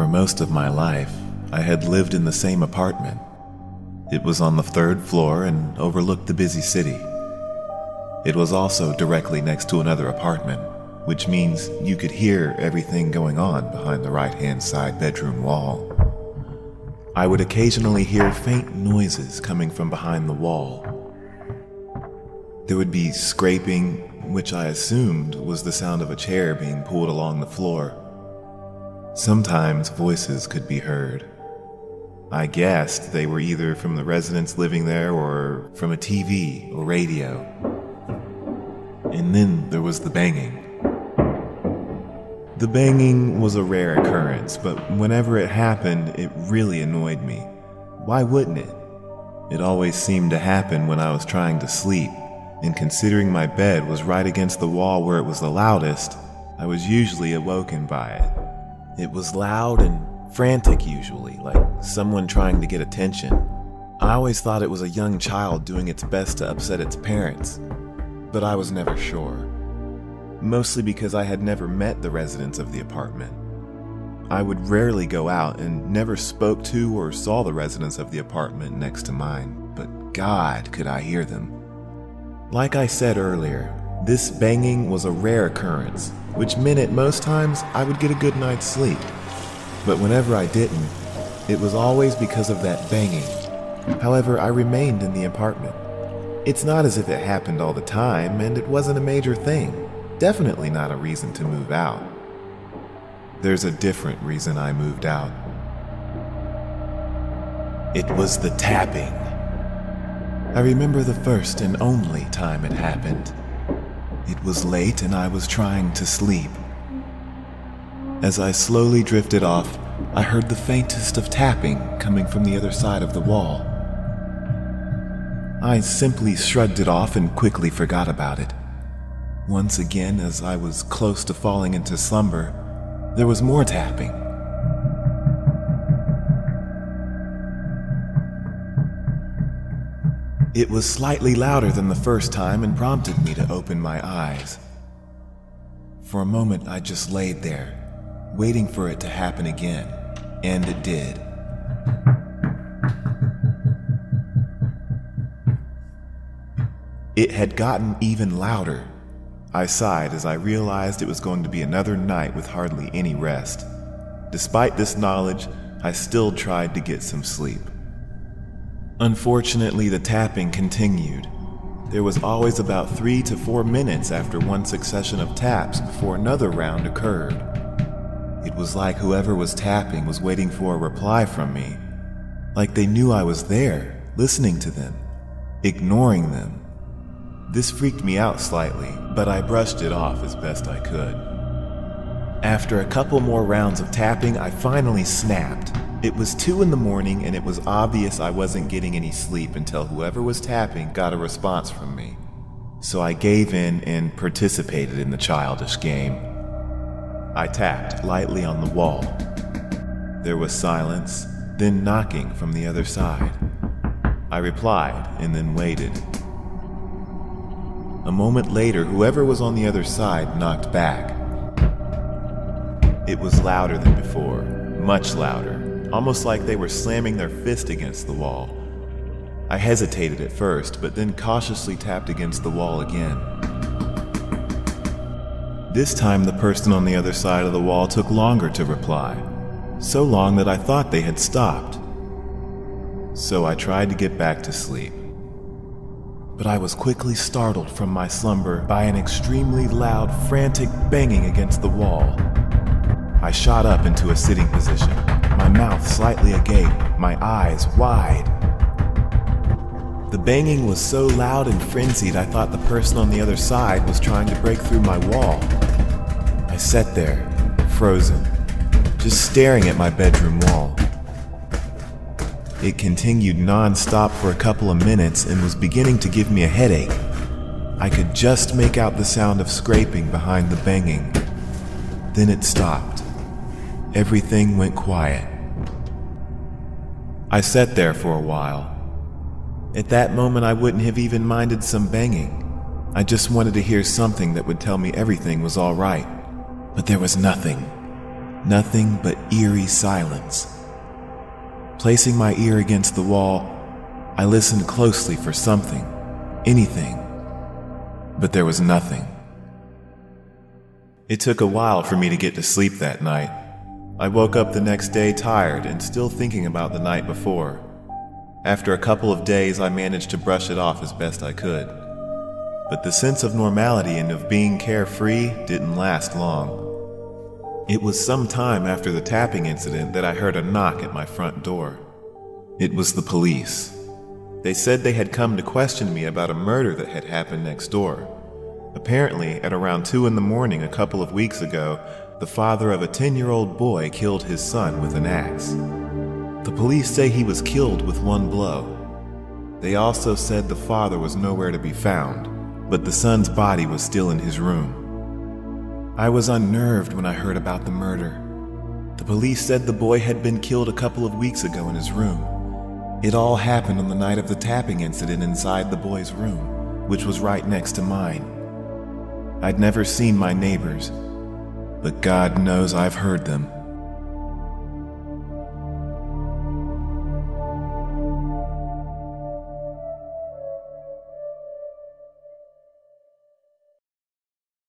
For most of my life, I had lived in the same apartment. It was on the 3rd floor and overlooked the busy city. It was also directly next to another apartment, which means you could hear everything going on behind the right-hand side bedroom wall. I would occasionally hear faint noises coming from behind the wall. There would be scraping, which I assumed was the sound of a chair being pulled along the floor. Sometimes voices could be heard. I guessed they were either from the residents living there or from a TV or radio. And then there was the banging. The banging was a rare occurrence, but whenever it happened, it really annoyed me. Why wouldn't it? It always seemed to happen when I was trying to sleep, and considering my bed was right against the wall where it was the loudest, I was usually awoken by it. It was loud and frantic usually, like someone trying to get attention. I always thought it was a young child doing its best to upset its parents, but I was never sure. Mostly because I had never met the residents of the apartment. I would rarely go out and never spoke to or saw the residents of the apartment next to mine, but God, could I hear them. Like I said earlier, this banging was a rare occurrence, which meant at most times I would get a good night's sleep. But whenever I didn't, it was always because of that banging. However, I remained in the apartment. It's not as if it happened all the time, and it wasn't a major thing. Definitely not a reason to move out. There's a different reason I moved out. It was the tapping. I remember the first and only time it happened. It was late and I was trying to sleep. As I slowly drifted off, I heard the faintest of tapping coming from the other side of the wall. I simply shrugged it off and quickly forgot about it. Once again, as I was close to falling into slumber, there was more tapping. It was slightly louder than the first time and prompted me to open my eyes. For a moment, I just laid there, waiting for it to happen again, and it did. It had gotten even louder. I sighed as I realized it was going to be another night with hardly any rest. Despite this knowledge, I still tried to get some sleep. Unfortunately, the tapping continued. There was always about 3 to 4 minutes after one succession of taps before another round occurred. It was like whoever was tapping was waiting for a reply from me. Like they knew I was there, listening to them, ignoring them. This freaked me out slightly, but I brushed it off as best I could. After a couple more rounds of tapping, I finally snapped. It was 2 in the morning and it was obvious I wasn't getting any sleep until whoever was tapping got a response from me. So I gave in and participated in the childish game. I tapped lightly on the wall. There was silence, then knocking from the other side. I replied and then waited. A moment later, whoever was on the other side knocked back. It was louder than before, much louder, almost like they were slamming their fist against the wall. I hesitated at first, but then cautiously tapped against the wall again. This time, the person on the other side of the wall took longer to reply, so long that I thought they had stopped. So I tried to get back to sleep. But I was quickly startled from my slumber by an extremely loud, frantic banging against the wall. I shot up into a sitting position, my mouth slightly agape, my eyes wide. The banging was so loud and frenzied I thought the person on the other side was trying to break through my wall. I sat there, frozen, just staring at my bedroom wall. It continued non-stop for a couple of minutes and was beginning to give me a headache. I could just make out the sound of scraping behind the banging. Then it stopped. Everything went quiet. I sat there for a while. At that moment, I wouldn't have even minded some banging. I just wanted to hear something that would tell me everything was all right. But there was nothing. Nothing but eerie silence. Placing my ear against the wall, I listened closely for something, anything, but there was nothing. It took a while for me to get to sleep that night. I woke up the next day tired and still thinking about the night before. After a couple of days, I managed to brush it off as best I could. But the sense of normality and of being carefree didn't last long. It was some time after the tapping incident that I heard a knock at my front door. It was the police. They said they had come to question me about a murder that had happened next door. Apparently, at around 2 a.m. a couple of weeks ago, the father of a 10-year-old boy killed his son with an axe. The police say he was killed with one blow. They also said the father was nowhere to be found, but the son's body was still in his room. I was unnerved when I heard about the murder. The police said the boy had been killed a couple of weeks ago in his room. It all happened on the night of the tapping incident inside the boy's room, which was right next to mine. I'd never seen my neighbors, but God knows I've heard them.